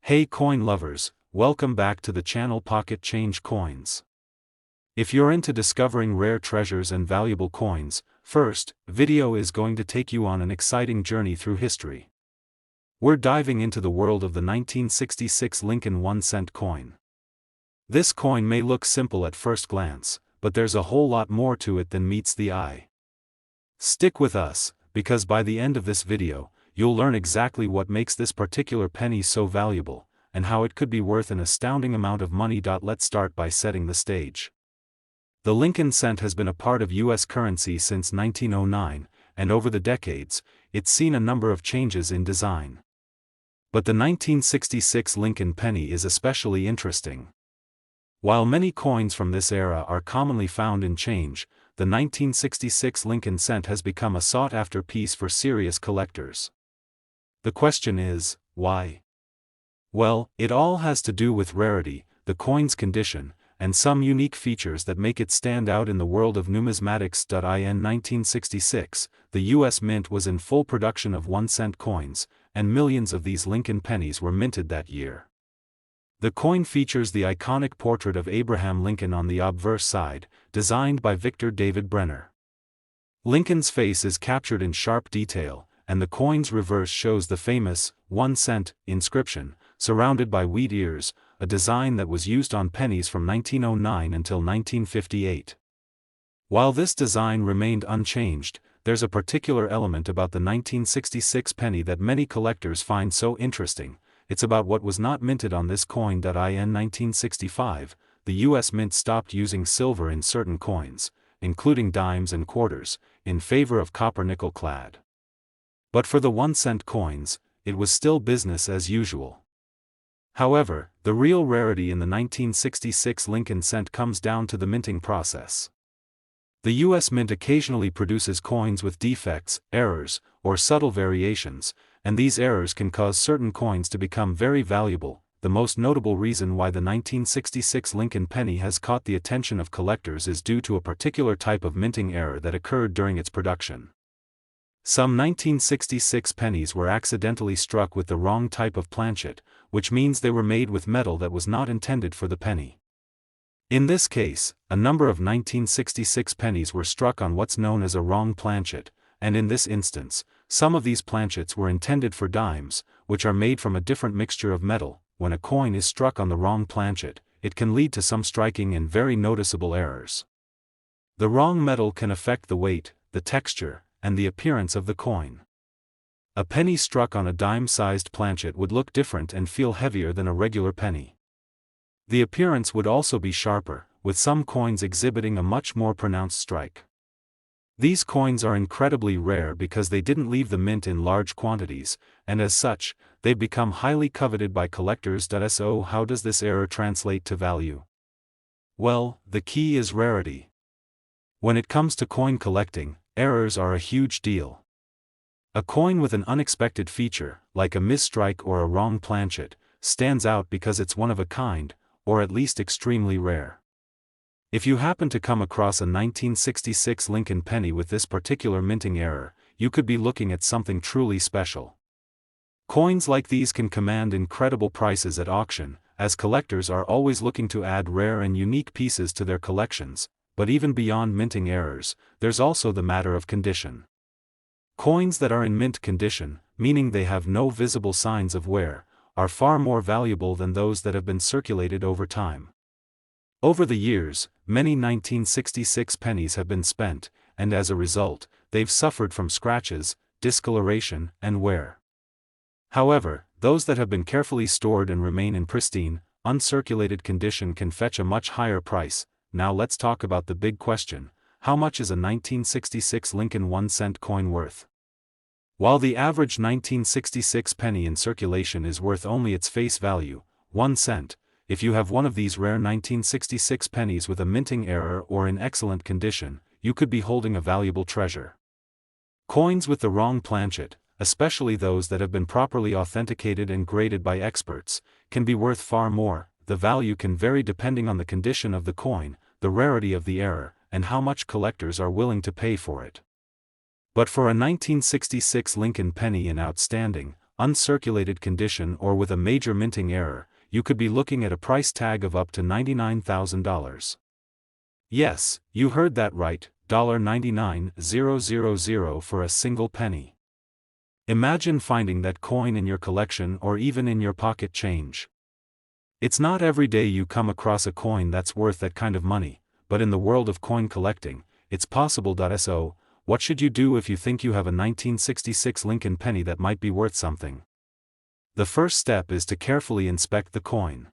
Hey coin lovers, welcome back to the channel Pocket Change Coins. If you're into discovering rare treasures and valuable coins, first video is going to take you on an exciting journey through history. We're diving into the world of the 1966 Lincoln 1-cent coin. This coin may look simple at first glance, but there's a whole lot more to it than meets the eye. Stick with us, because by the end of this video, you'll learn exactly what makes this particular penny so valuable, and how it could be worth an astounding amount of money. Let's start by setting the stage. The Lincoln cent has been a part of U.S. currency since 1909, and over the decades, it's seen a number of changes in design. But the 1966 Lincoln penny is especially interesting. While many coins from this era are commonly found in change, the 1966 Lincoln cent has become a sought-after piece for serious collectors. The question is, why? Well, it all has to do with rarity, the coin's condition, and some unique features that make it stand out in the world of numismatics. In 1966, the U.S. Mint was in full production of 1-cent coins, and millions of these Lincoln pennies were minted that year. The coin features the iconic portrait of Abraham Lincoln on the obverse side, designed by Victor David Brenner. Lincoln's face is captured in sharp detail, and the coin's reverse shows the famous 1 cent inscription, surrounded by wheat ears, a design that was used on pennies from 1909 until 1958. While this design remained unchanged, there's a particular element about the 1966 penny that many collectors find so interesting. It's about what was not minted on this coin. In 1965, the U.S. Mint stopped using silver in certain coins, including dimes and quarters, in favor of copper-nickel clad. But for the 1-cent coins, it was still business as usual. However, the real rarity in the 1966 Lincoln cent comes down to the minting process. The U.S. Mint occasionally produces coins with defects, errors, or subtle variations, and these errors can cause certain coins to become very valuable. The most notable reason why the 1966 Lincoln penny has caught the attention of collectors is due to a particular type of minting error that occurred during its production. Some 1966 pennies were accidentally struck with the wrong type of planchet, which means they were made with metal that was not intended for the penny. In this case, a number of 1966 pennies were struck on what's known as a wrong planchet, and in this instance, some of these planchets were intended for dimes, which are made from a different mixture of metal. When a coin is struck on the wrong planchet, it can lead to some striking and very noticeable errors. The wrong metal can affect the weight, the texture, and the appearance of the coin. A penny struck on a dime-sized planchet would look different and feel heavier than a regular penny. The appearance would also be sharper, with some coins exhibiting a much more pronounced strike. These coins are incredibly rare because they didn't leave the mint in large quantities, and as such, they've become highly coveted by collectors. So how does this error translate to value? Well, the key is rarity. When it comes to coin collecting, errors are a huge deal. A coin with an unexpected feature, like a misstrike or a wrong planchet, stands out because it's one of a kind, or at least extremely rare. If you happen to come across a 1966 Lincoln penny with this particular minting error, you could be looking at something truly special. Coins like these can command incredible prices at auction, as collectors are always looking to add rare and unique pieces to their collections. But even beyond minting errors, there's also the matter of condition. Coins that are in mint condition, meaning they have no visible signs of wear, are far more valuable than those that have been circulated over time. Over the years, many 1966 pennies have been spent, and as a result, they've suffered from scratches, discoloration, and wear. However, those that have been carefully stored and remain in pristine, uncirculated condition can fetch a much higher price. Now let's talk about the big question: how much is a 1966 Lincoln 1-cent coin worth? While the average 1966 penny in circulation is worth only its face value, 1 cent, if you have one of these rare 1966 pennies with a minting error or in excellent condition, you could be holding a valuable treasure. Coins with the wrong planchet, especially those that have been properly authenticated and graded by experts, can be worth far more. The value can vary depending on the condition of the coin, the rarity of the error, and how much collectors are willing to pay for it. But for a 1966 Lincoln penny in outstanding, uncirculated condition or with a major minting error, you could be looking at a price tag of up to $99,000. Yes, you heard that right, $99,000 for a single penny. Imagine finding that coin in your collection or even in your pocket change. It's not every day you come across a coin that's worth that kind of money, but in the world of coin collecting, it's possible. So, what should you do if you think you have a 1966 Lincoln penny that might be worth something? The first step is to carefully inspect the coin.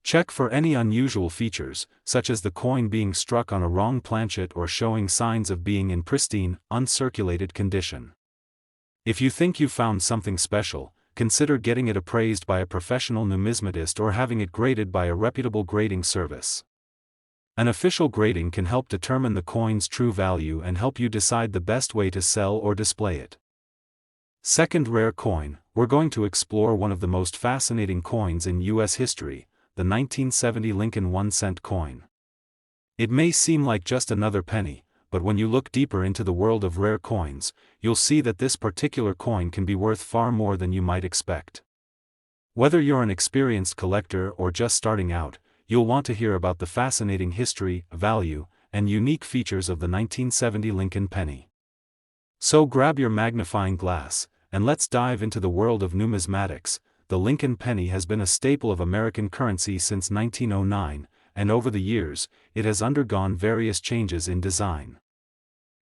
Check for any unusual features, such as the coin being struck on a wrong planchet or showing signs of being in pristine, uncirculated condition. If you think you found something special, consider getting it appraised by a professional numismatist or having it graded by a reputable grading service. An official grading can help determine the coin's true value and help you decide the best way to sell or display it. Second rare coin, we're going to explore one of the most fascinating coins in U.S. history, the 1970 Lincoln 1-cent coin. It may seem like just another penny, but when you look deeper into the world of rare coins, you'll see that this particular coin can be worth far more than you might expect. Whether you're an experienced collector or just starting out, you'll want to hear about the fascinating history, value, and unique features of the 1970 Lincoln penny. So grab your magnifying glass, and let's dive into the world of numismatics. The Lincoln penny has been a staple of American currency since 1909, and over the years, it has undergone various changes in design.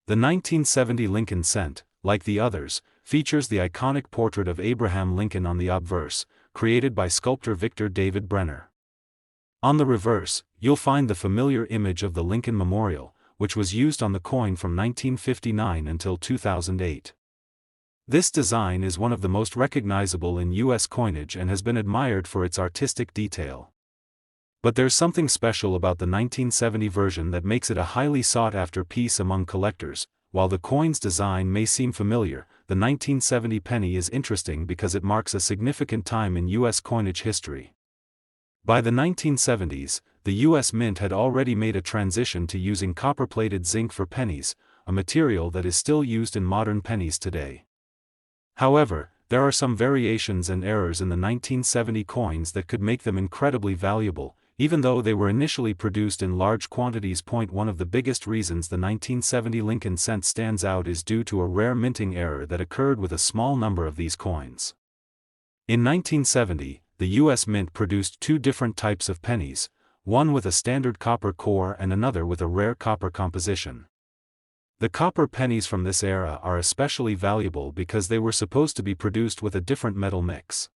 The 1970 Lincoln cent, like the others, features the iconic portrait of Abraham Lincoln on the obverse, created by sculptor Victor David Brenner. On the reverse, you'll find the familiar image of the Lincoln Memorial, which was used on the coin from 1959 until 2008. This design is one of the most recognizable in U.S. coinage and has been admired for its artistic detail. But there's something special about the 1970 version that makes it a highly sought-after piece among collectors. While the coin's design may seem familiar, the 1970 penny is interesting because it marks a significant time in U.S. coinage history. By the 1970s, the U.S. Mint had already made a transition to using copper-plated zinc for pennies, a material that is still used in modern pennies today. However, there are some variations and errors in the 1970 coins that could make them incredibly valuable, even though they were initially produced in large quantities. One of the biggest reasons the 1970 Lincoln cent stands out is due to a rare minting error that occurred with a small number of these coins. In 1970, the U.S. Mint produced two different types of pennies, one with a standard copper core and another with a rare copper composition. The copper pennies from this era are especially valuable because they were supposed to be produced with a different metal mix.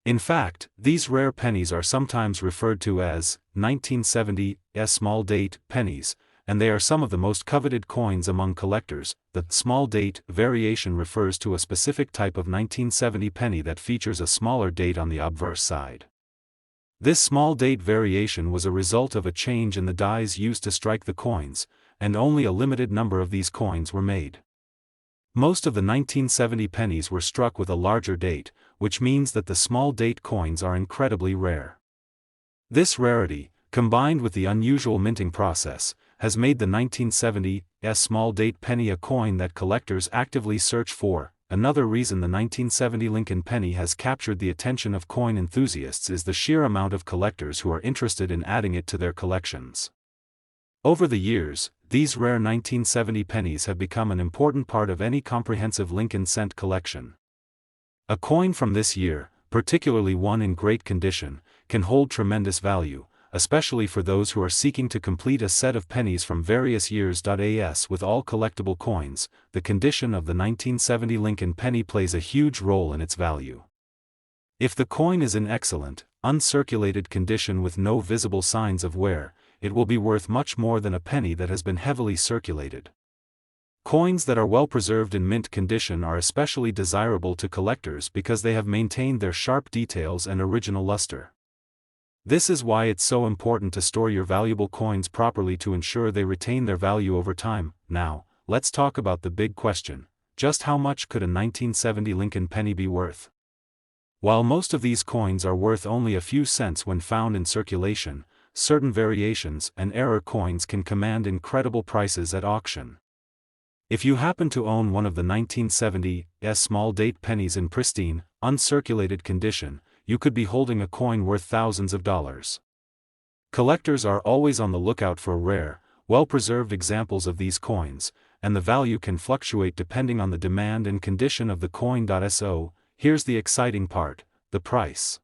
In fact, these rare pennies are sometimes referred to as 1970 small date pennies, and they are some of the most coveted coins among collectors. The small date variation refers to a specific type of 1970 penny that features a smaller date on the obverse side. This small date variation was a result of a change in the dies used to strike the coins, and only a limited number of these coins were made. Most of the 1970 pennies were struck with a larger date, which means that the small date coins are incredibly rare. This rarity, combined with the unusual minting process, has made the 1970 small date penny a coin that collectors actively search for. Another reason the 1970 Lincoln penny has captured the attention of coin enthusiasts is the sheer amount of collectors who are interested in adding it to their collections. Over the years, these rare 1970 pennies have become an important part of any comprehensive Lincoln cent collection. A coin from this year, particularly one in great condition, can hold tremendous value, especially for those who are seeking to complete a set of pennies from various years. As with all collectible coins, the condition of the 1970 Lincoln penny plays a huge role in its value. If the coin is in excellent, uncirculated condition with no visible signs of wear, it will be worth much more than a penny that has been heavily circulated. Coins that are well preserved in mint condition are especially desirable to collectors because they have maintained their sharp details and original luster. This is why it's so important to store your valuable coins properly to ensure they retain their value over time. Now, let's talk about the big question: just how much could a 1970 Lincoln penny be worth? While most of these coins are worth only a few cents when found in circulation, certain variations and error coins can command incredible prices at auction. If you happen to own one of the 1970s small date pennies in pristine, uncirculated condition, you could be holding a coin worth thousands of dollars. Collectors are always on the lookout for rare, well-preserved examples of these coins, and the value can fluctuate depending on the demand and condition of the coin. So, here's the exciting part: the price.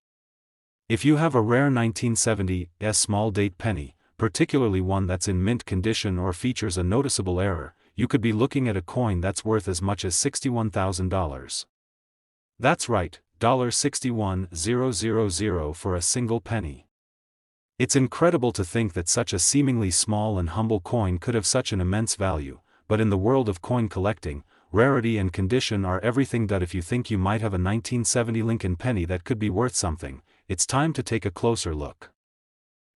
If you have a rare 1970s small date penny, particularly one that's in mint condition or features a noticeable error, you could be looking at a coin that's worth as much as $61,000. That's right, $61,000 for a single penny. It's incredible to think that such a seemingly small and humble coin could have such an immense value, but in the world of coin collecting, rarity and condition are everything. If you think you might have a 1970 Lincoln penny that could be worth something, it's time to take a closer look.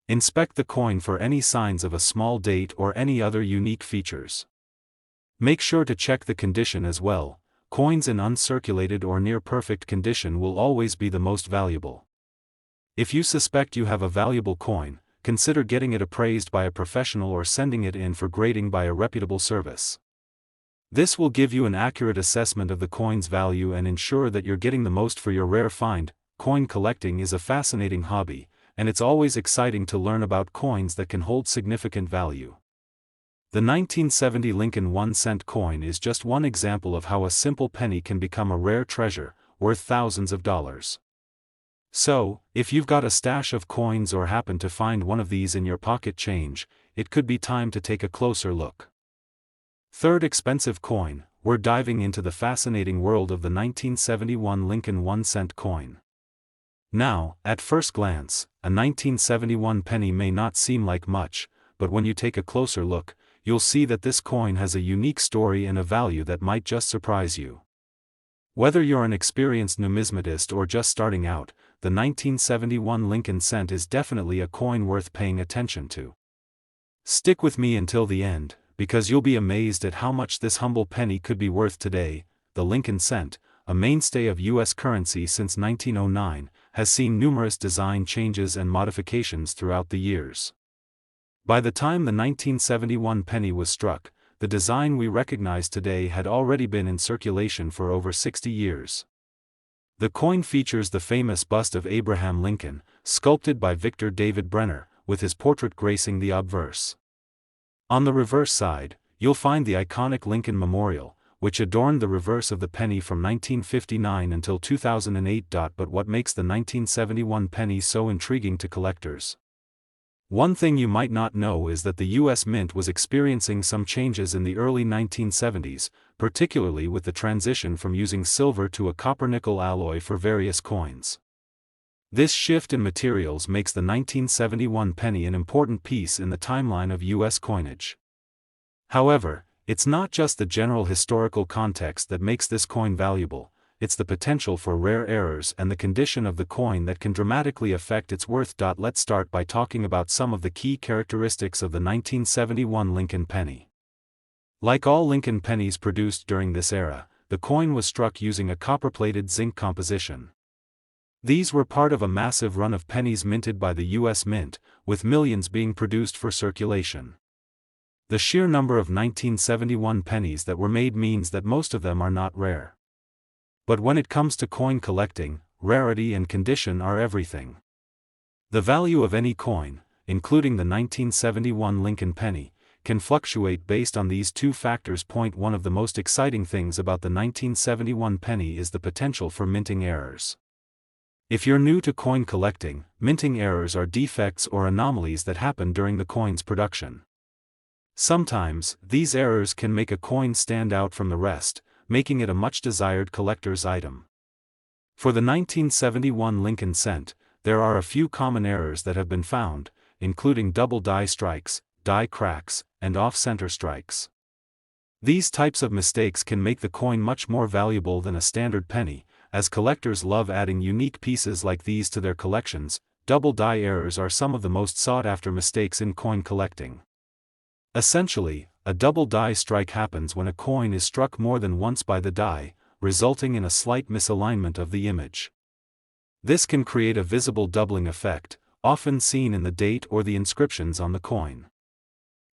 Inspect the coin for any signs of a small date or any other unique features. Make sure to check the condition as well. Coins in uncirculated or near perfect condition will always be the most valuable. If you suspect you have a valuable coin, consider getting it appraised by a professional or sending it in for grading by a reputable service. This will give you an accurate assessment of the coin's value and ensure that you're getting the most for your rare find. Coin collecting is a fascinating hobby, and it's always exciting to learn about coins that can hold significant value. The 1970 Lincoln 1-cent coin is just one example of how a simple penny can become a rare treasure, worth thousands of dollars. So, if you've got a stash of coins or happen to find one of these in your pocket change, it could be time to take a closer look. Third expensive coin, we're diving into the fascinating world of the 1971 Lincoln 1-cent coin. Now, at first glance, a 1971 penny may not seem like much, but when you take a closer look, you'll see that this coin has a unique story and a value that might just surprise you. Whether you're an experienced numismatist or just starting out, the 1971 Lincoln cent is definitely a coin worth paying attention to. Stick with me until the end, because you'll be amazed at how much this humble penny could be worth today. The Lincoln cent, a mainstay of U.S. currency since 1909, has seen numerous design changes and modifications throughout the years. By the time the 1971 penny was struck, the design we recognize today had already been in circulation for over 60 years. The coin features the famous bust of Abraham Lincoln, sculpted by Victor David Brenner, with his portrait gracing the obverse. On the reverse side, you'll find the iconic Lincoln Memorial, which adorned the reverse of the penny from 1959 until 2008. But what makes the 1971 penny so intriguing to collectors? One thing you might not know is that the U.S. Mint was experiencing some changes in the early 1970s, particularly with the transition from using silver to a copper-nickel alloy for various coins. This shift in materials makes the 1971 penny an important piece in the timeline of U.S. coinage. However, it's not just the general historical context that makes this coin valuable. It's the potential for rare errors and the condition of the coin that can dramatically affect its worth. Let's start by talking about some of the key characteristics of the 1971 Lincoln penny. Like all Lincoln pennies produced during this era, the coin was struck using a copper-plated zinc composition. These were part of a massive run of pennies minted by the U.S. Mint, with millions being produced for circulation. The sheer number of 1971 pennies that were made means that most of them are not rare. But when it comes to coin collecting, rarity and condition are everything. The value of any coin, including the 1971 Lincoln penny, can fluctuate based on these two factors. One of the most exciting things about the 1971 penny is the potential for minting errors. If you're new to coin collecting, minting errors are defects or anomalies that happen during the coin's production. Sometimes, these errors can make a coin stand out from the rest, making it a much-desired collector's item. For the 1971 Lincoln cent, there are a few common errors that have been found, including double die strikes, die cracks, and off-center strikes. These types of mistakes can make the coin much more valuable than a standard penny, as collectors love adding unique pieces like these to their collections. Double die errors are some of the most sought-after mistakes in coin collecting. Essentially, a double die strike happens when a coin is struck more than once by the die, resulting in a slight misalignment of the image. This can create a visible doubling effect, often seen in the date or the inscriptions on the coin.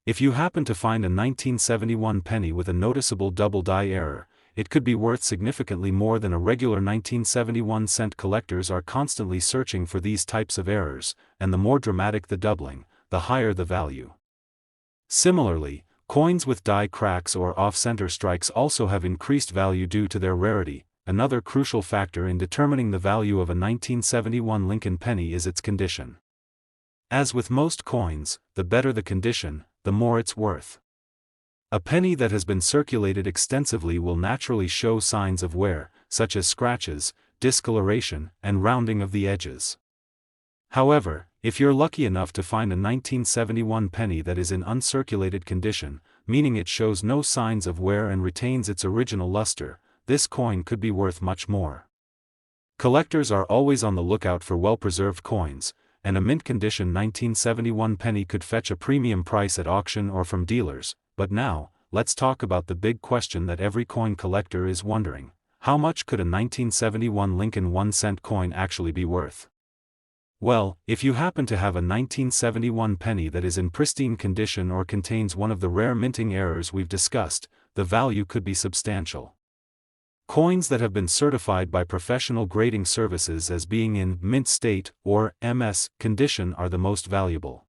If you happen to find a 1971 penny with a noticeable double die error, it could be worth significantly more than a regular 1971 cent. Collectors are constantly searching for these types of errors, and the more dramatic the doubling, the higher the value. Similarly, coins with die cracks or off-center strikes also have increased value due to their rarity. Another crucial factor in determining the value of a 1971 Lincoln penny is its condition. As with most coins, the better the condition, the more it's worth. A penny that has been circulated extensively will naturally show signs of wear, such as scratches, discoloration, and rounding of the edges. However, if you're lucky enough to find a 1971 penny that is in uncirculated condition, meaning it shows no signs of wear and retains its original luster, this coin could be worth much more. Collectors are always on the lookout for well-preserved coins, and a mint-condition 1971 penny could fetch a premium price at auction or from dealers. But now, let's talk about the big question that every coin collector is wondering: how much could a 1971 Lincoln 1-cent coin actually be worth? Well, if you happen to have a 1971 penny that is in pristine condition or contains one of the rare minting errors we've discussed, the value could be substantial. Coins that have been certified by professional grading services as being in mint state or MS condition are the most valuable.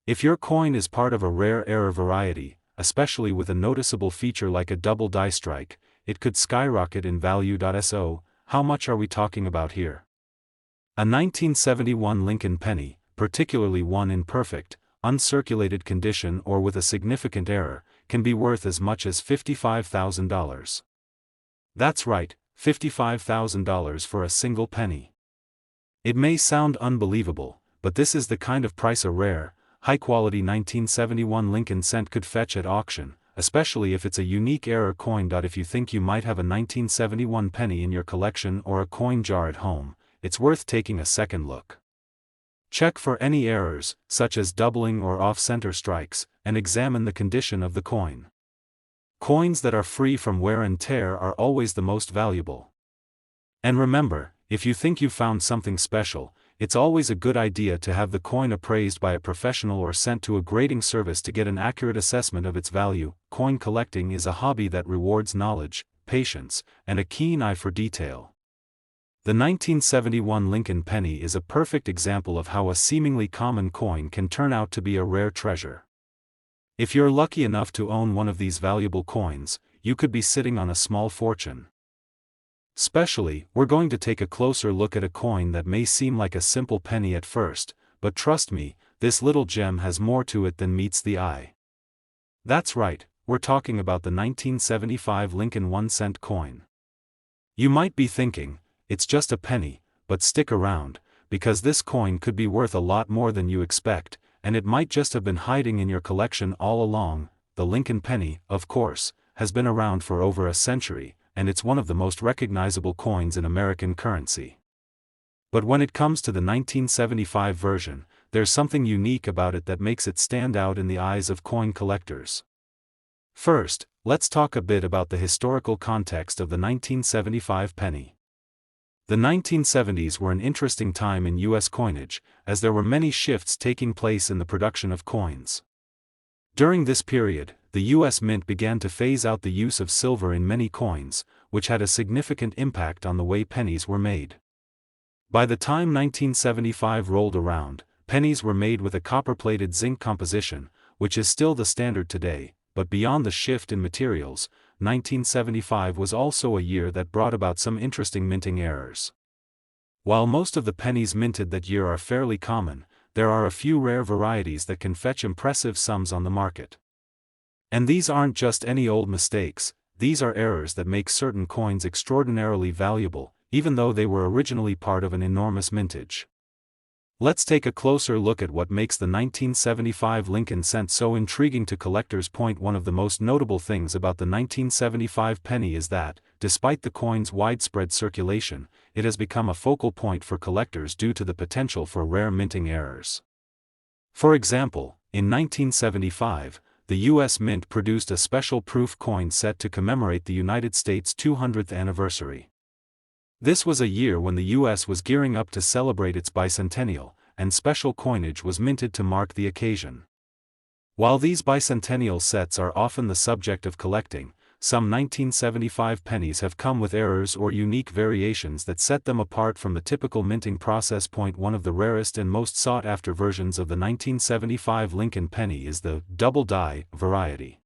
If your coin is part of a rare error variety, especially with a noticeable feature like a double die strike, it could skyrocket in value. So, how much are we talking about here? A 1971 Lincoln penny, particularly one in perfect, uncirculated condition or with a significant error, can be worth as much as $55,000. That's right, $55,000 for a single penny. It may sound unbelievable, but this is the kind of price a rare, high-quality 1971 Lincoln cent could fetch at auction, especially if it's a unique error coin. If you think you might have a 1971 penny in your collection or a coin jar at home, it's worth taking a second look. Check for any errors, such as doubling or off-center strikes, and examine the condition of the coin. Coins that are free from wear and tear are always the most valuable. And remember, if you think you found something special, it's always a good idea to have the coin appraised by a professional or sent to a grading service to get an accurate assessment of its value. Coin collecting is a hobby that rewards knowledge, patience, and a keen eye for detail. The 1971 Lincoln penny is a perfect example of how a seemingly common coin can turn out to be a rare treasure. If you're lucky enough to own one of these valuable coins, you could be sitting on a small fortune. Especially, we're going to take a closer look at a coin that may seem like a simple penny at first, but trust me, this little gem has more to it than meets the eye. That's right, we're talking about the 1975 Lincoln 1-cent coin. You might be thinking, it's just a penny, but stick around, because this coin could be worth a lot more than you expect, and it might just have been hiding in your collection all along. The Lincoln penny, of course, has been around for over a century, and it's one of the most recognizable coins in American currency. But when it comes to the 1975 version, there's something unique about it that makes it stand out in the eyes of coin collectors. First, let's talk a bit about the historical context of the 1975 penny. The 1970s were an interesting time in U.S. coinage, as there were many shifts taking place in the production of coins. During this period, the U.S. Mint began to phase out the use of silver in many coins, which had a significant impact on the way pennies were made. By the time 1975 rolled around, pennies were made with a copper-plated zinc composition, which is still the standard today, but beyond the shift in materials, 1975 was also a year that brought about some interesting minting errors. While most of the pennies minted that year are fairly common, there are a few rare varieties that can fetch impressive sums on the market. And these aren't just any old mistakes, these are errors that make certain coins extraordinarily valuable, even though they were originally part of an enormous mintage. Let's take a closer look at what makes the 1975 Lincoln cent so intriguing to collectors. One of the most notable things about the 1975 penny is that, despite the coin's widespread circulation, it has become a focal point for collectors due to the potential for rare minting errors. For example, in 1975, the U.S. Mint produced a special proof coin set to commemorate the United States' 200th anniversary. This was a year when the U.S. was gearing up to celebrate its bicentennial, and special coinage was minted to mark the occasion. While these bicentennial sets are often the subject of collecting, some 1975 pennies have come with errors or unique variations that set them apart from the typical minting process. One of the rarest and most sought-after versions of the 1975 Lincoln penny is the double die variety.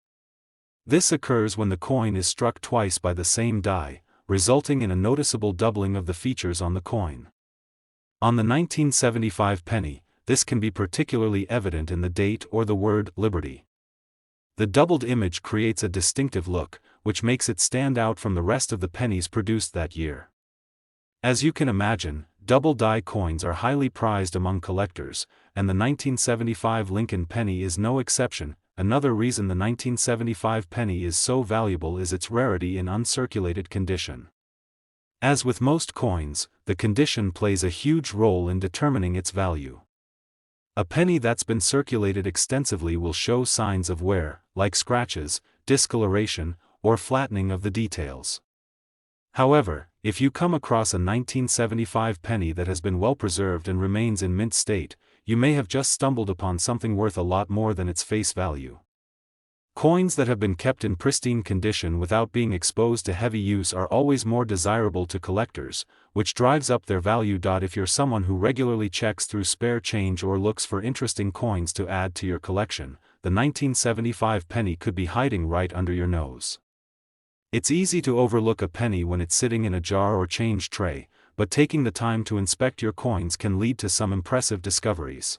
This occurs when the coin is struck twice by the same die, resulting in a noticeable doubling of the features on the coin. On the 1975 penny, this can be particularly evident in the date or the word Liberty. The doubled image creates a distinctive look, which makes it stand out from the rest of the pennies produced that year. As you can imagine, double die coins are highly prized among collectors, and the 1975 Lincoln penny is no exception. Another reason the 1975 penny is so valuable is its rarity in uncirculated condition. As with most coins, the condition plays a huge role in determining its value. A penny that's been circulated extensively will show signs of wear, like scratches, discoloration, or flattening of the details. However, if you come across a 1975 penny that has been well preserved and remains in mint state, you may have just stumbled upon something worth a lot more than its face value. Coins that have been kept in pristine condition without being exposed to heavy use are always more desirable to collectors, which drives up their value. If you're someone who regularly checks through spare change or looks for interesting coins to add to your collection, the 1975 penny could be hiding right under your nose. It's easy to overlook a penny when it's sitting in a jar or change tray, but taking the time to inspect your coins can lead to some impressive discoveries.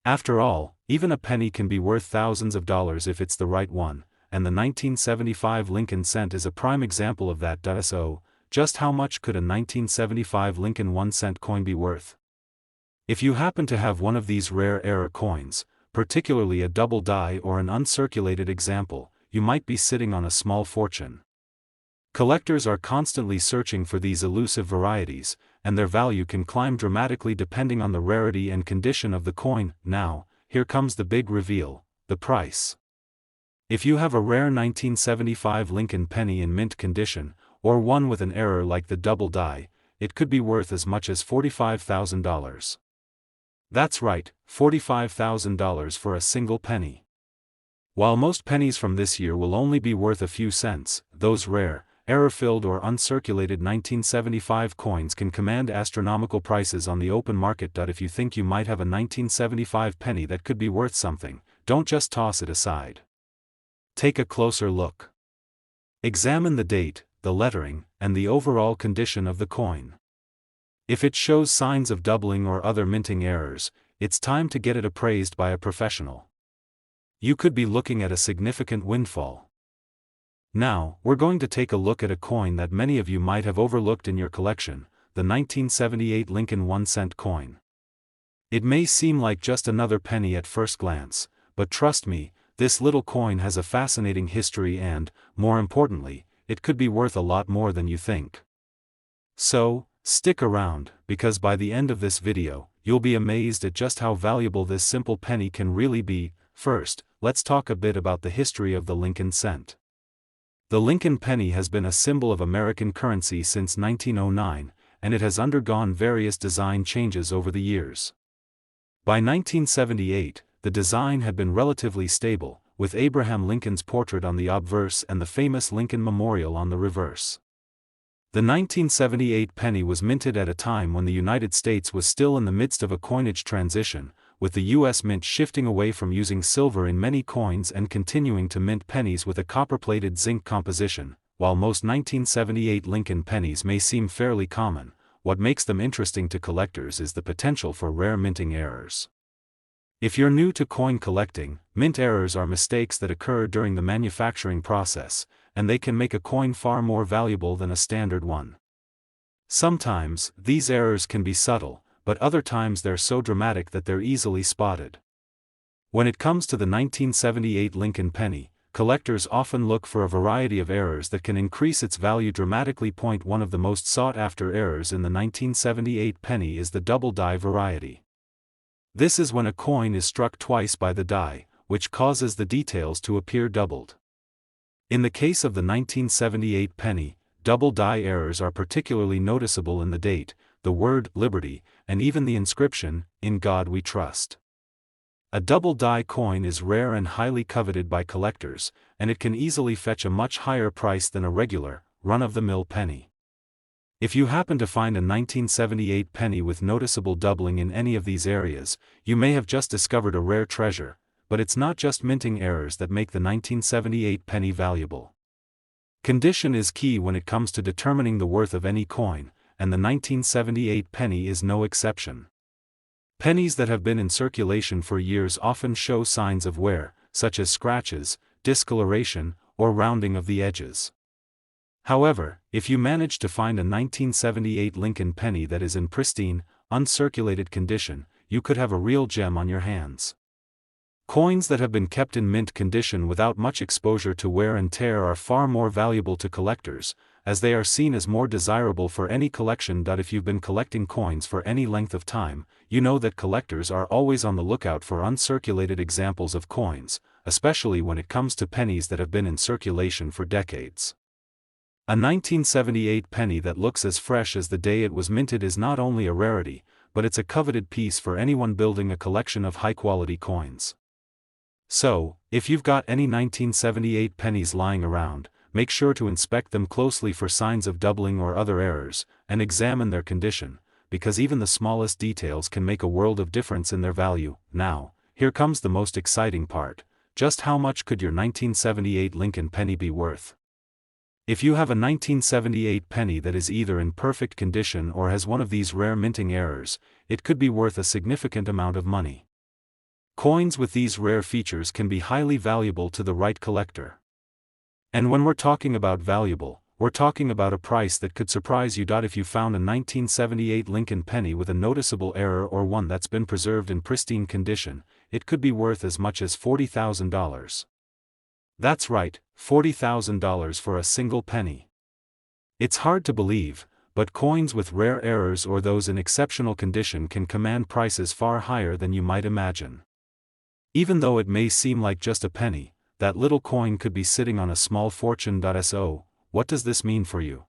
After all, even a penny can be worth thousands of dollars if it's the right one, and the 1975 Lincoln cent is a prime example of that. So, just how much could a 1975 Lincoln 1-cent coin be worth? If you happen to have one of these rare era coins, particularly a double die or an uncirculated example, you might be sitting on a small fortune. Collectors are constantly searching for these elusive varieties, and their value can climb dramatically depending on the rarity and condition of the coin. Now, here comes the big reveal: the price. If you have a rare 1975 Lincoln penny in mint condition, or one with an error like the double die, it could be worth as much as $45,000. That's right, $45,000 for a single penny. While most pennies from this year will only be worth a few cents, those rare, error-filled or uncirculated 1975 coins can command astronomical prices on the open market. If you think you might have a 1975 penny that could be worth something, don't just toss it aside. Take a closer look. Examine the date, the lettering, and the overall condition of the coin. If it shows signs of doubling or other minting errors, it's time to get it appraised by a professional. You could be looking at a significant windfall. Now, we're going to take a look at a coin that many of you might have overlooked in your collection, the 1978 Lincoln 1-cent coin. It may seem like just another penny at first glance, but trust me, this little coin has a fascinating history and, more importantly, it could be worth a lot more than you think. So, stick around, because by the end of this video, you'll be amazed at just how valuable this simple penny can really be. First, let's talk a bit about the history of the Lincoln cent. The Lincoln penny has been a symbol of American currency since 1909, and it has undergone various design changes over the years. By 1978, the design had been relatively stable, with Abraham Lincoln's portrait on the obverse and the famous Lincoln Memorial on the reverse. The 1978 penny was minted at a time when the United States was still in the midst of a coinage transition, with the U.S. Mint shifting away from using silver in many coins and continuing to mint pennies with a copper-plated zinc composition. While most 1978 Lincoln pennies may seem fairly common, what makes them interesting to collectors is the potential for rare minting errors. If you're new to coin collecting, mint errors are mistakes that occur during the manufacturing process, and they can make a coin far more valuable than a standard one. Sometimes, these errors can be subtle, but other times they're so dramatic that they're easily spotted. When it comes to the 1978 Lincoln penny, collectors often look for a variety of errors that can increase its value dramatically. One of the most sought-after errors in the 1978 penny is the double die variety. This is when a coin is struck twice by the die, which causes the details to appear doubled. In the case of the 1978 penny, double die errors are particularly noticeable in the date, the word Liberty, and even the inscription, "In God We Trust." A double die coin is rare and highly coveted by collectors, and it can easily fetch a much higher price than a regular, run-of-the-mill penny. If you happen to find a 1978 penny with noticeable doubling in any of these areas, you may have just discovered a rare treasure, but it's not just minting errors that make the 1978 penny valuable. Condition is key when it comes to determining the worth of any coin, and the 1978 penny is no exception. Pennies that have been in circulation for years often show signs of wear, such as scratches, discoloration, or rounding of the edges. However, if you manage to find a 1978 Lincoln penny that is in pristine, uncirculated condition, you could have a real gem on your hands. Coins that have been kept in mint condition without much exposure to wear and tear are far more valuable to collectors, as they are seen as more desirable for any collection. If you've been collecting coins for any length of time, you know that collectors are always on the lookout for uncirculated examples of coins, especially when it comes to pennies that have been in circulation for decades. A 1978 penny that looks as fresh as the day it was minted is not only a rarity, but it's a coveted piece for anyone building a collection of high-quality coins. So, if you've got any 1978 pennies lying around, make sure to inspect them closely for signs of doubling or other errors, and examine their condition, because even the smallest details can make a world of difference in their value. Now, here comes the most exciting part: just how much could your 1978 Lincoln penny be worth? If you have a 1978 penny that is either in perfect condition or has one of these rare minting errors, it could be worth a significant amount of money. Coins with these rare features can be highly valuable to the right collector. And when we're talking about valuable, we're talking about a price that could surprise you. If you found a 1978 Lincoln penny with a noticeable error or one that's been preserved in pristine condition, it could be worth as much as $40,000. That's right, $40,000 for a single penny. It's hard to believe, but coins with rare errors or those in exceptional condition can command prices far higher than you might imagine. Even though it may seem like just a penny, that little coin could be sitting on a small fortune. So, what does this mean for you?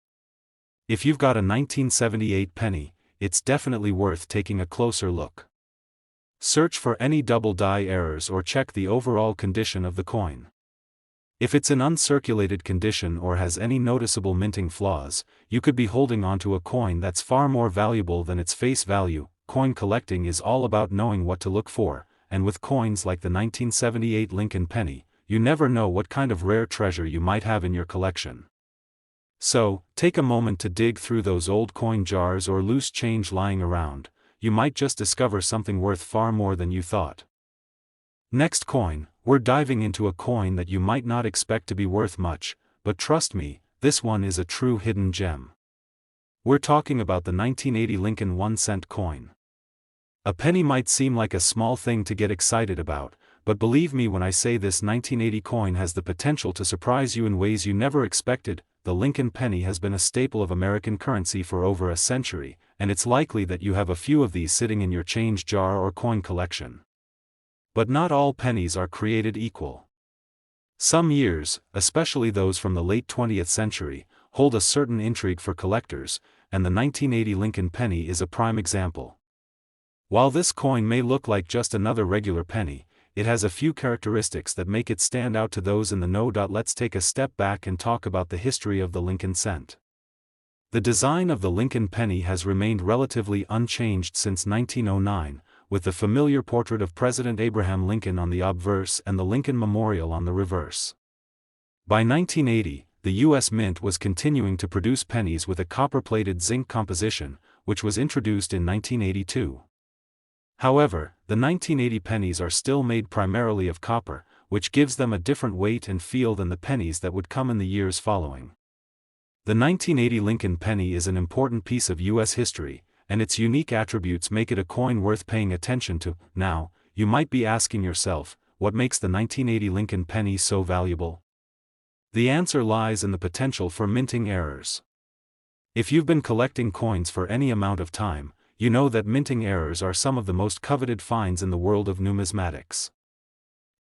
If you've got a 1978 penny, it's definitely worth taking a closer look. Search for any double die errors or check the overall condition of the coin. If it's in uncirculated condition or has any noticeable minting flaws, you could be holding onto a coin that's far more valuable than its face value. Coin collecting is all about knowing what to look for, and with coins like the 1978 Lincoln penny, you never know what kind of rare treasure you might have in your collection. So, take a moment to dig through those old coin jars or loose change lying around. You might just discover something worth far more than you thought. Next coin, we're diving into a coin that you might not expect to be worth much, but trust me, this one is a true hidden gem. We're talking about the 1980 Lincoln 1-cent coin. A penny might seem like a small thing to get excited about, but believe me when I say this 1980 coin has the potential to surprise you in ways you never expected. The Lincoln penny has been a staple of American currency for over a century, and it's likely that you have a few of these sitting in your change jar or coin collection. But not all pennies are created equal. Some years, especially those from the late 20th century, hold a certain intrigue for collectors, and the 1980 Lincoln penny is a prime example. While this coin may look like just another regular penny, it has a few characteristics that make it stand out to those in the know. Let's take a step back and talk about the history of the Lincoln cent. The design of the Lincoln penny has remained relatively unchanged since 1909, with the familiar portrait of President Abraham Lincoln on the obverse and the Lincoln Memorial on the reverse. By 1980, the U.S. Mint was continuing to produce pennies with a copper-plated zinc composition, which was introduced in 1982. However, the 1980 pennies are still made primarily of copper, which gives them a different weight and feel than the pennies that would come in the years following. The 1980 Lincoln penny is an important piece of U.S. history, and its unique attributes make it a coin worth paying attention to. Now, you might be asking yourself, what makes the 1980 Lincoln penny so valuable? The answer lies in the potential for minting errors. If you've been collecting coins for any amount of time, you know that minting errors are some of the most coveted finds in the world of numismatics.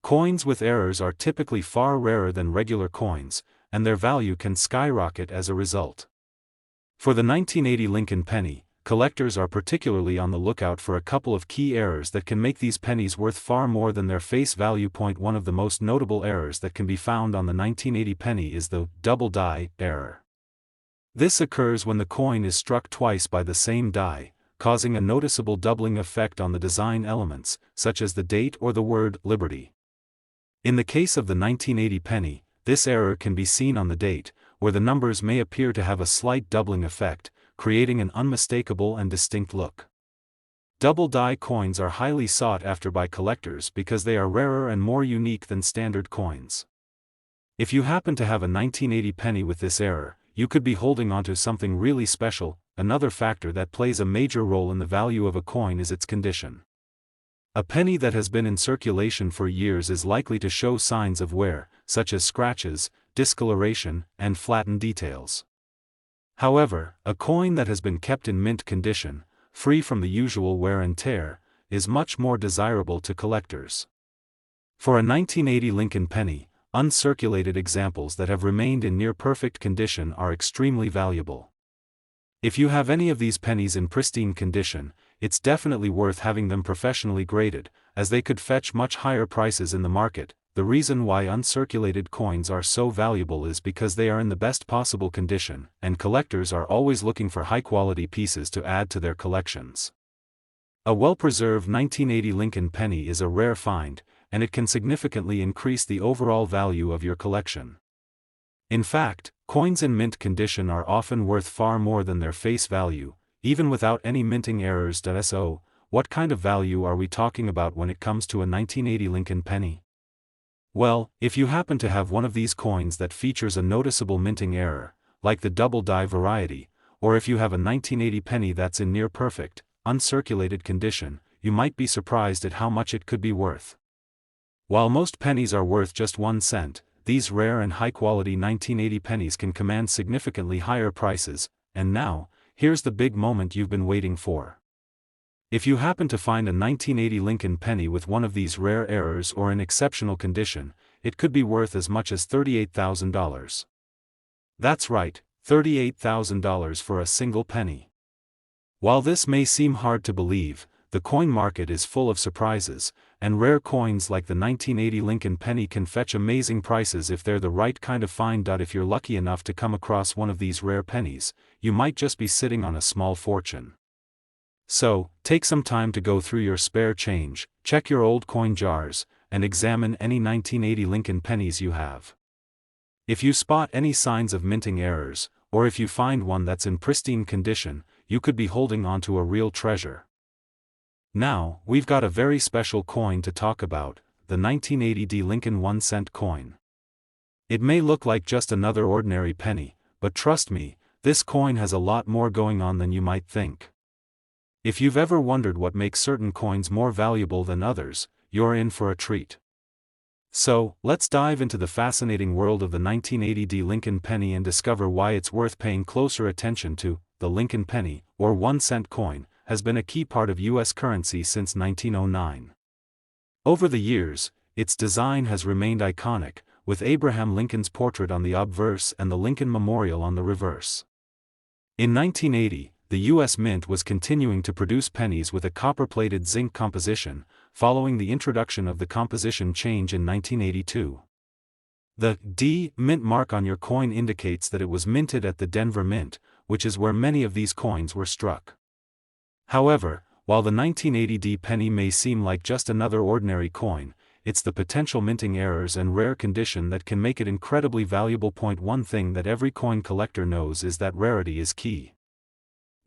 Coins with errors are typically far rarer than regular coins, and their value can skyrocket as a result. For the 1980 Lincoln penny, collectors are particularly on the lookout for a couple of key errors that can make these pennies worth far more than their face value. One of the most notable errors that can be found on the 1980 penny is the double die error. This occurs when the coin is struck twice by the same die, causing a noticeable doubling effect on the design elements, such as the date or the word Liberty. In the case of the 1980 penny, this error can be seen on the date, where the numbers may appear to have a slight doubling effect, creating an unmistakable and distinct look. Double die coins are highly sought after by collectors because they are rarer and more unique than standard coins. If you happen to have a 1980 penny with this error, you could be holding onto something really special. Another factor that plays a major role in the value of a coin is its condition. A penny that has been in circulation for years is likely to show signs of wear, such as scratches, discoloration, and flattened details. However, a coin that has been kept in mint condition, free from the usual wear and tear, is much more desirable to collectors. For a 1980 Lincoln penny, uncirculated examples that have remained in near-perfect condition are extremely valuable. If you have any of these pennies in pristine condition, it's definitely worth having them professionally graded, as they could fetch much higher prices in the market. The reason why uncirculated coins are so valuable is because they are in the best possible condition, and collectors are always looking for high-quality pieces to add to their collections. A well-preserved 1980 Lincoln penny is a rare find, and it can significantly increase the overall value of your collection. In fact, coins in mint condition are often worth far more than their face value, even without any minting errors. So, what kind of value are we talking about when it comes to a 1980 Lincoln penny? Well, if you happen to have one of these coins that features a noticeable minting error, like the double die variety, or if you have a 1980 penny that's in near perfect, uncirculated condition, you might be surprised at how much it could be worth. While most pennies are worth just 1 cent, these rare and high-quality 1980 pennies can command significantly higher prices. And now, here's the big moment you've been waiting for. If you happen to find a 1980 Lincoln penny with one of these rare errors or in exceptional condition, it could be worth as much as $38,000. That's right, $38,000 for a single penny. While this may seem hard to believe, the coin market is full of surprises, and rare coins like the 1980 Lincoln penny can fetch amazing prices if they're the right kind of find. If you're lucky enough to come across one of these rare pennies, you might just be sitting on a small fortune. So, take some time to go through your spare change, check your old coin jars, and examine any 1980 Lincoln pennies you have. If you spot any signs of minting errors, or if you find one that's in pristine condition, you could be holding onto a real treasure. Now, we've got a very special coin to talk about, the 1980 Lincoln 1-cent coin. It may look like just another ordinary penny, but trust me, this coin has a lot more going on than you might think. If you've ever wondered what makes certain coins more valuable than others, you're in for a treat. So, let's dive into the fascinating world of the 1980 Lincoln penny and discover why it's worth paying closer attention to. The Lincoln penny, or 1-cent coin, has been a key part of U.S. currency since 1909. Over the years, its design has remained iconic, with Abraham Lincoln's portrait on the obverse and the Lincoln Memorial on the reverse. In 1980, the U.S. Mint was continuing to produce pennies with a copper-plated zinc composition, following the introduction of the composition change in 1982. The D Mint mark on your coin indicates that it was minted at the Denver Mint, which is where many of these coins were struck. However, while the 1980 penny may seem like just another ordinary coin, it's the potential minting errors and rare condition that can make it incredibly valuable. One thing that every coin collector knows is that rarity is key.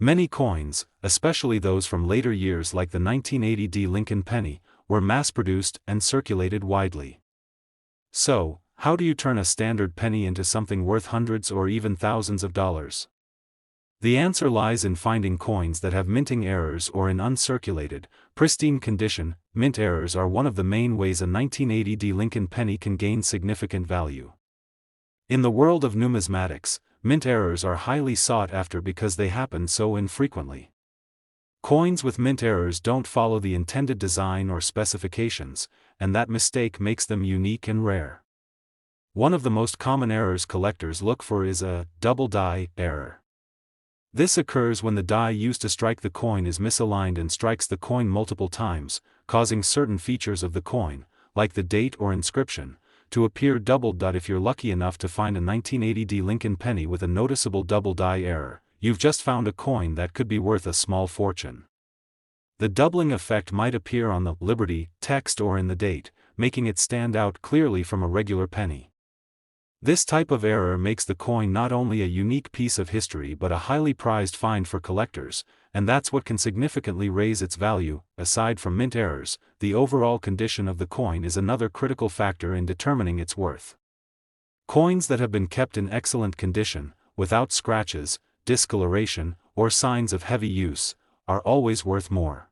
Many coins, especially those from later years like the 1980 Lincoln penny, were mass-produced and circulated widely. So, how do you turn a standard penny into something worth hundreds or even thousands of dollars? The answer lies in finding coins that have minting errors or in uncirculated, pristine condition. Mint errors are one of the main ways a 1980 Lincoln penny can gain significant value. In the world of numismatics, mint errors are highly sought after because they happen so infrequently. Coins with mint errors don't follow the intended design or specifications, and that mistake makes them unique and rare. One of the most common errors collectors look for is a double die error. This occurs when the die used to strike the coin is misaligned and strikes the coin multiple times, causing certain features of the coin, like the date or inscription, to appear doubled. If you're lucky enough to find a 1980 Lincoln penny with a noticeable double die error, you've just found a coin that could be worth a small fortune. The doubling effect might appear on the Liberty text or in the date, making it stand out clearly from a regular penny. This type of error makes the coin not only a unique piece of history but a highly prized find for collectors, and that's what can significantly raise its value. Aside from mint errors, the overall condition of the coin is another critical factor in determining its worth. Coins that have been kept in excellent condition, without scratches, discoloration, or signs of heavy use, are always worth more.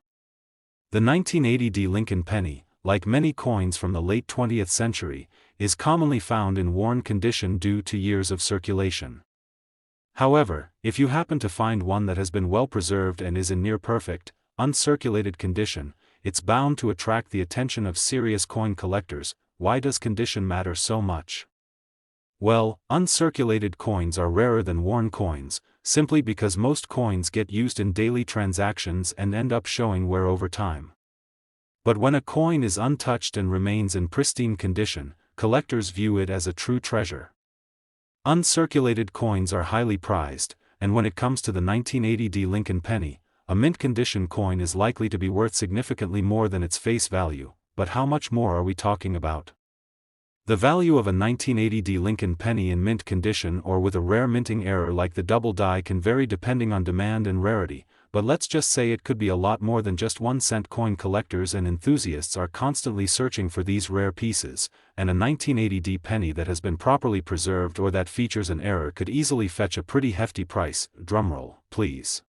The 1980 Lincoln penny, like many coins from the late 20th century, is commonly found in worn condition due to years of circulation. However, if you happen to find one that has been well preserved and is in near perfect, uncirculated condition, it's bound to attract the attention of serious coin collectors. Why does condition matter so much? Well, uncirculated coins are rarer than worn coins, simply because most coins get used in daily transactions and end up showing wear over time. But when a coin is untouched and remains in pristine condition, collectors view it as a true treasure. Uncirculated coins are highly prized, and when it comes to the 1980 Lincoln penny, a mint condition coin is likely to be worth significantly more than its face value. But how much more are we talking about? The value of a 1980 Lincoln penny in mint condition or with a rare minting error like the double die can vary depending on demand and rarity, but let's just say it could be a lot more than just 1-cent coin. Collectors and enthusiasts are constantly searching for these rare pieces, and a 1980 penny that has been properly preserved or that features an error could easily fetch a pretty hefty price. Drumroll, please.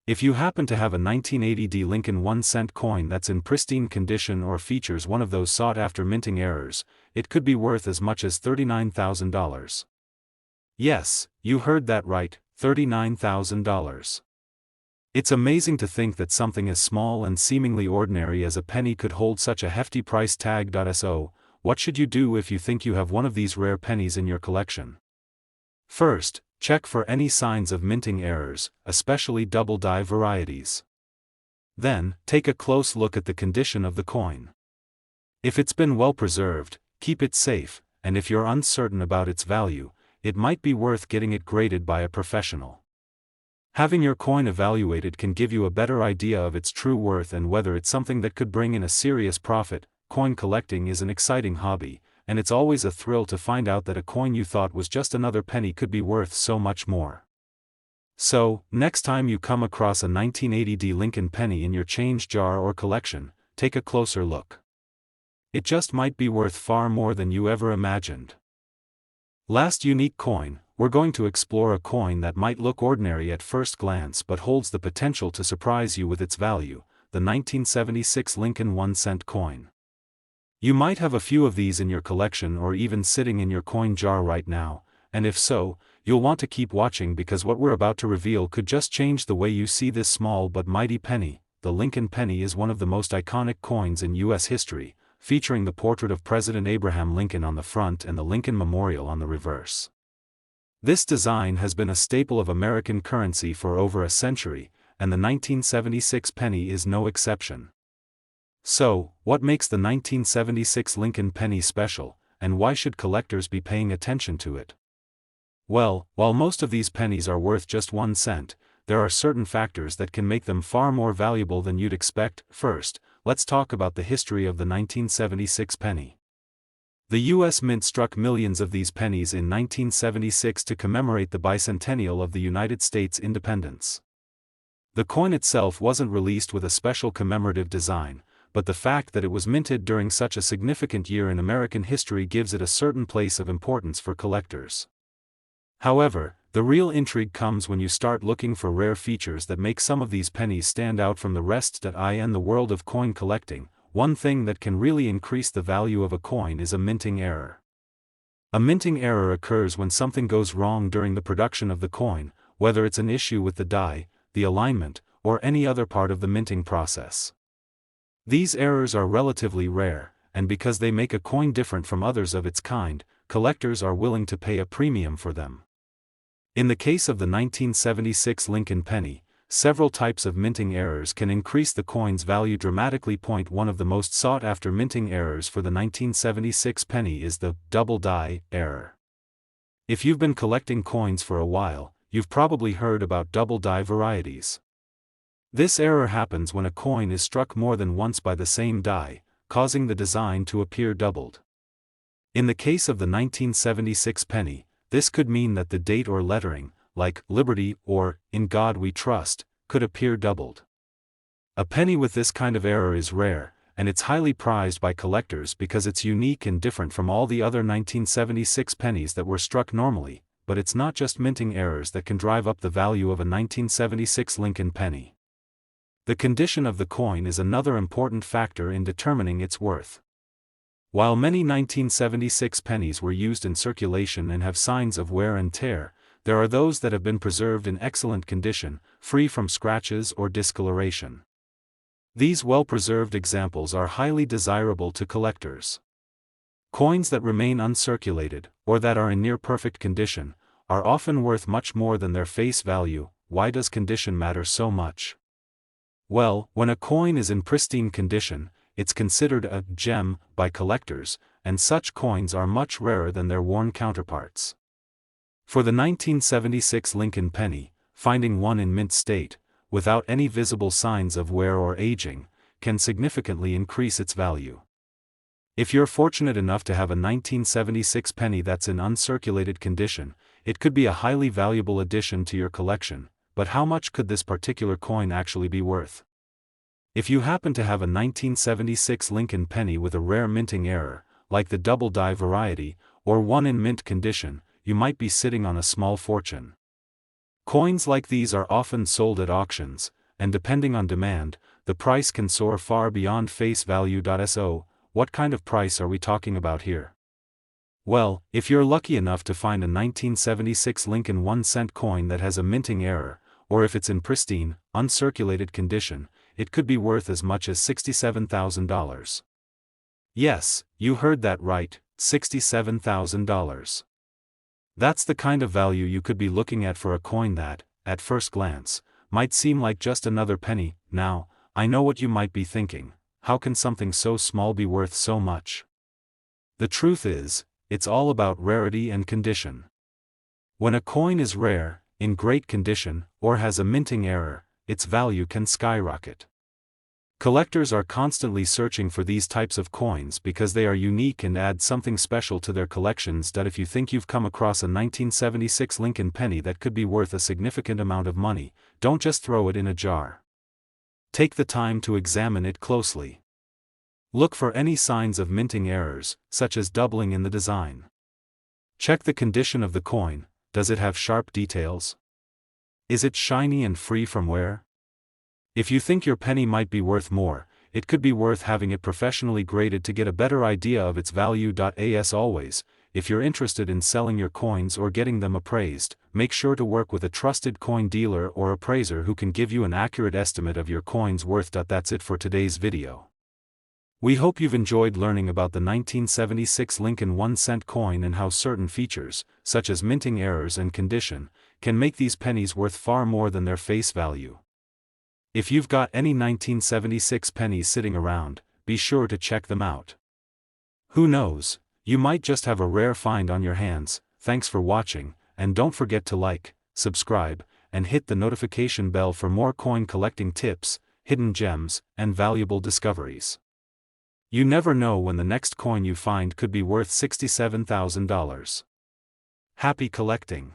If you happen to have a 1980 Lincoln 1-cent coin that's in pristine condition or features one of those sought-after minting errors, it could be worth as much as $39,000. Yes, you heard that right, $39,000. It's amazing to think that something as small and seemingly ordinary as a penny could hold such a hefty price tag. So, what should you do if you think you have one of these rare pennies in your collection? First, check for any signs of minting errors, especially double die varieties. Then, take a close look at the condition of the coin. If it's been well preserved, keep it safe, and if you're uncertain about its value, it might be worth getting it graded by a professional. Having your coin evaluated can give you a better idea of its true worth and whether it's something that could bring in a serious profit. Coin collecting is an exciting hobby, and it's always a thrill to find out that a coin you thought was just another penny could be worth so much more. So, next time you come across a 1980 Lincoln penny in your change jar or collection, take a closer look. It just might be worth far more than you ever imagined. Last unique coin, we're going to explore a coin that might look ordinary at first glance but holds the potential to surprise you with its value, the 1976 Lincoln 1-cent coin. You might have a few of these in your collection or even sitting in your coin jar right now, and if so, you'll want to keep watching because what we're about to reveal could just change the way you see this small but mighty penny. The Lincoln penny is one of the most iconic coins in U.S. history, featuring the portrait of President Abraham Lincoln on the front and the Lincoln Memorial on the reverse. This design has been a staple of American currency for over a century, and the 1976 penny is no exception. So, what makes the 1976 Lincoln penny special, and why should collectors be paying attention to it? Well, while most of these pennies are worth just 1 cent, there are certain factors that can make them far more valuable than you'd expect. First, let's talk about the history of the 1976 penny. The U.S. Mint struck millions of these pennies in 1976 to commemorate the bicentennial of the United States independence. The coin itself wasn't released with a special commemorative design, but the fact that it was minted during such a significant year in American history gives it a certain place of importance for collectors. However, the real intrigue comes when you start looking for rare features that make some of these pennies stand out from the rest. In the world of coin collecting, one thing that can really increase the value of a coin is a minting error. A minting error occurs when something goes wrong during the production of the coin, whether it's an issue with the die, the alignment, or any other part of the minting process. These errors are relatively rare, and because they make a coin different from others of its kind, collectors are willing to pay a premium for them. In the case of the 1976 Lincoln penny, several types of minting errors can increase the coin's value dramatically. One of the most sought-after minting errors for the 1976 penny is the double die error. If you've been collecting coins for a while, you've probably heard about double die varieties. This error happens when a coin is struck more than once by the same die, causing the design to appear doubled. In the case of the 1976 penny, this could mean that the date or lettering, like Liberty or In God We Trust, could appear doubled. A penny with this kind of error is rare, and it's highly prized by collectors because it's unique and different from all the other 1976 pennies that were struck normally. But it's not just minting errors that can drive up the value of a 1976 Lincoln penny. The condition of the coin is another important factor in determining its worth. While many 1976 pennies were used in circulation and have signs of wear and tear, there are those that have been preserved in excellent condition, free from scratches or discoloration. These well-preserved examples are highly desirable to collectors. Coins that remain uncirculated, or that are in near-perfect condition, are often worth much more than their face value. Why does condition matter so much? Well, when a coin is in pristine condition, it's considered a gem by collectors, and such coins are much rarer than their worn counterparts. For the 1976 Lincoln penny, finding one in mint state, without any visible signs of wear or aging, can significantly increase its value. If you're fortunate enough to have a 1976 penny that's in uncirculated condition, it could be a highly valuable addition to your collection, but how much could this particular coin actually be worth? If you happen to have a 1976 Lincoln penny with a rare minting error, like the double die variety, or one in mint condition, you might be sitting on a small fortune. Coins like these are often sold at auctions, and depending on demand, the price can soar far beyond face value. So, what kind of price are we talking about here? Well, if you're lucky enough to find a 1976 Lincoln 1-cent coin that has a minting error, or if it's in pristine, uncirculated condition, it could be worth as much as $67,000. Yes, you heard that right, $67,000. That's the kind of value you could be looking at for a coin that, at first glance, might seem like just another penny. Now, I know what you might be thinking: how can something so small be worth so much? The truth is, it's all about rarity and condition. When a coin is rare, in great condition, or has a minting error, its value can skyrocket. Collectors are constantly searching for these types of coins because they are unique and add something special to their collections. If you think you've come across a 1976 Lincoln penny that could be worth a significant amount of money, don't just throw it in a jar. Take the time to examine it closely. Look for any signs of minting errors, such as doubling in the design. Check the condition of the coin. Does it have sharp details? Is it shiny and free from wear? If you think your penny might be worth more, it could be worth having it professionally graded to get a better idea of its value. As always, if you're interested in selling your coins or getting them appraised, make sure to work with a trusted coin dealer or appraiser who can give you an accurate estimate of your coin's worth. That's it for today's video. We hope you've enjoyed learning about the 1976 Lincoln 1-cent coin and how certain features, such as minting errors and condition, can make these pennies worth far more than their face value. If you've got any 1976 pennies sitting around, be sure to check them out. Who knows, you might just have a rare find on your hands. Thanks for watching, and don't forget to like, subscribe, and hit the notification bell for more coin collecting tips, hidden gems, and valuable discoveries. You never know when the next coin you find could be worth $67,000. Happy collecting!